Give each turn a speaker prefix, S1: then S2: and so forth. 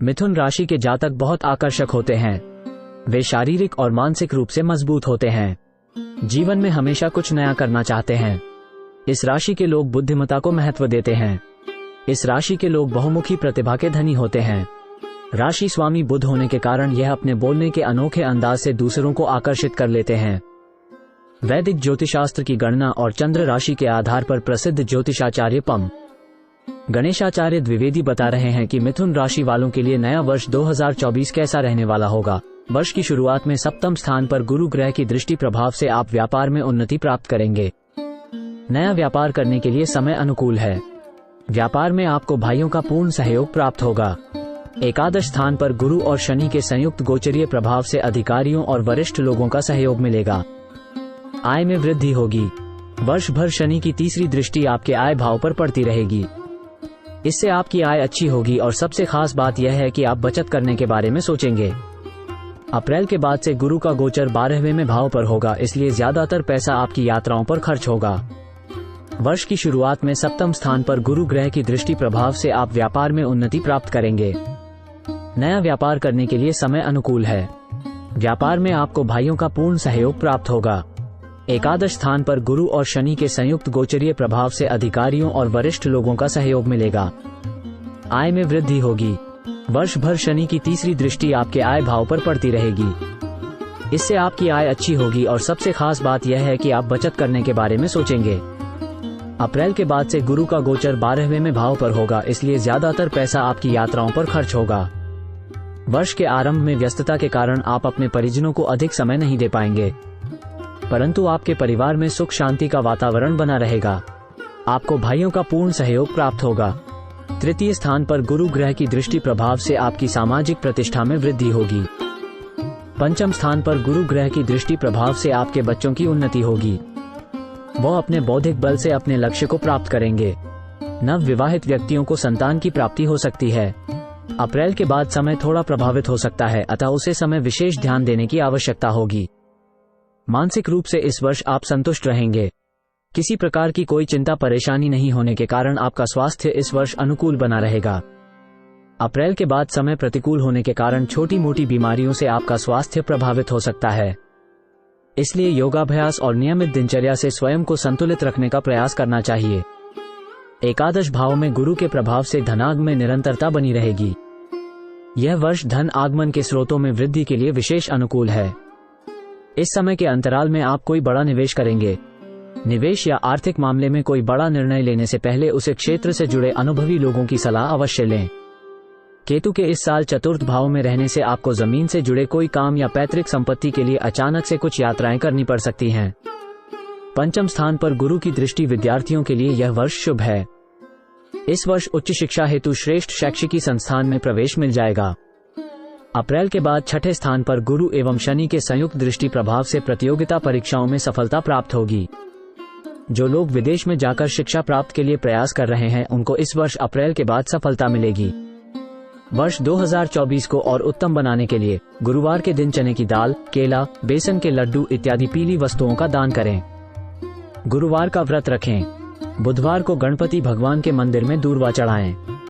S1: मिथुन राशि के जातक बहुत आकर्षक होते हैं। वे शारीरिक और मानसिक रूप से मजबूत होते हैं। जीवन में हमेशा कुछ नया करना चाहते हैं। इस राशि के लोग बुद्धिमत्ता को महत्व देते हैं। इस राशि के लोग बहुमुखी प्रतिभा के धनी होते हैं। राशि स्वामी बुध होने के कारण यह अपने बोलने के अनोखे अंदाज से दूसरों को आकर्षित कर लेते हैं। वैदिक ज्योतिषशास्त्र की गणना और चंद्र राशि के आधार पर प्रसिद्ध ज्योतिषाचार्य पम गणेशाचार्य द्विवेदी बता रहे हैं कि मिथुन राशि वालों के लिए नया वर्ष 2024 कैसा रहने वाला होगा। वर्ष की शुरुआत में सप्तम स्थान पर गुरु ग्रह की दृष्टि प्रभाव से आप व्यापार में उन्नति प्राप्त करेंगे। नया व्यापार करने के लिए समय अनुकूल है। व्यापार में आपको भाइयों का पूर्ण सहयोग प्राप्त होगा। एकादश स्थान पर गुरु और शनि के संयुक्त गोचरीय प्रभाव से अधिकारियों और वरिष्ठ लोगों का सहयोग मिलेगा। आय में वृद्धि होगी। वर्ष भर शनि की तीसरी दृष्टि आपके आय भाव पर पड़ती रहेगी। इससे आपकी आय अच्छी होगी और सबसे खास बात यह है कि आप बचत करने के बारे में सोचेंगे। अप्रैल के बाद से गुरु का गोचर 12वें में भाव पर होगा, इसलिए ज्यादातर पैसा आपकी यात्राओं पर खर्च होगा। वर्ष की शुरुआत में सप्तम स्थान पर गुरु ग्रह की दृष्टि प्रभाव से आप व्यापार में उन्नति प्राप्त करेंगे। नया व्यापार करने के लिए समय अनुकूल है। व्यापार में आपको भाइयों का पूर्ण सहयोग प्राप्त होगा। एकादश स्थान पर गुरु और शनि के संयुक्त गोचरीय प्रभाव से अधिकारियों और वरिष्ठ लोगों का सहयोग मिलेगा। आय में वृद्धि होगी। वर्ष भर शनि की तीसरी दृष्टि आपके आय भाव पर पड़ती रहेगी। इससे आपकी आय अच्छी होगी और सबसे खास बात यह है कि आप बचत करने के बारे में सोचेंगे। अप्रैल के बाद से गुरु का गोचर 12वें में भाव पर होगा, इसलिए ज्यादातर पैसा आपकी यात्राओं पर खर्च होगा। वर्ष के आरंभ में व्यस्तता के कारण आप अपने परिजनों को अधिक समय नहीं दे पाएंगे, परंतु आपके परिवार में सुख शांति का वातावरण बना रहेगा। आपको भाइयों का पूर्ण सहयोग प्राप्त होगा। तृतीय स्थान पर गुरु ग्रह की दृष्टि प्रभाव से आपकी सामाजिक प्रतिष्ठा में वृद्धि होगी। पंचम स्थान पर गुरु ग्रह की दृष्टि प्रभाव से आपके बच्चों की उन्नति होगी। वो अपने बौद्धिक बल से अपने लक्ष्य को प्राप्त करेंगे। नव विवाहित व्यक्तियों को संतान की प्राप्ति हो सकती है। अप्रैल के बाद समय थोड़ा प्रभावित हो सकता है, अतः उसे समय विशेष ध्यान देने की आवश्यकता होगी। मानसिक रूप से इस वर्ष आप संतुष्ट रहेंगे। किसी प्रकार की कोई चिंता परेशानी नहीं होने के कारण आपका स्वास्थ्य इस वर्ष अनुकूल बना रहेगा। अप्रैल के बाद समय प्रतिकूल होने के कारण छोटी मोटी बीमारियों से आपका स्वास्थ्य प्रभावित हो सकता है। इसलिए योगाभ्यास और नियमित दिनचर्या से स्वयं को संतुलित रखने का प्रयास करना चाहिए। एकादश भाव में गुरु के प्रभाव से धनागम में निरंतरता बनी रहेगी। यह वर्ष धन आगमन के स्रोतों में वृद्धि के लिए विशेष अनुकूल है। इस समय के अंतराल में आप कोई बड़ा निवेश करेंगे। निवेश या आर्थिक मामले में कोई बड़ा निर्णय लेने से पहले उसे क्षेत्र से जुड़े अनुभवी लोगों की सलाह अवश्य लें। केतु के इस साल चतुर्थ भाव में रहने से आपको जमीन से जुड़े कोई काम या पैतृक संपत्ति के लिए अचानक से कुछ यात्राएं करनी पड़ सकती हैं। पंचम स्थान पर गुरु की दृष्टि विद्यार्थियों के लिए यह वर्ष शुभ है। इस वर्ष उच्च शिक्षा हेतु श्रेष्ठ शैक्षिकी संस्थान में प्रवेश मिल जाएगा। अप्रैल के बाद छठे स्थान पर गुरु एवं शनि के संयुक्त दृष्टि प्रभाव से प्रतियोगिता परीक्षाओं में सफलता प्राप्त होगी। जो लोग विदेश में जाकर शिक्षा प्राप्त के लिए प्रयास कर रहे हैं, उनको इस वर्ष अप्रैल के बाद सफलता मिलेगी। वर्ष 2024 को और उत्तम बनाने के लिए गुरुवार के दिन चने की दाल, केला, बेसन के लड्डू इत्यादि पीली वस्तुओं का दान करें। गुरुवार का व्रत रखें। बुधवार को गणपति भगवान के मंदिर में दूर्वा चढ़ाएं।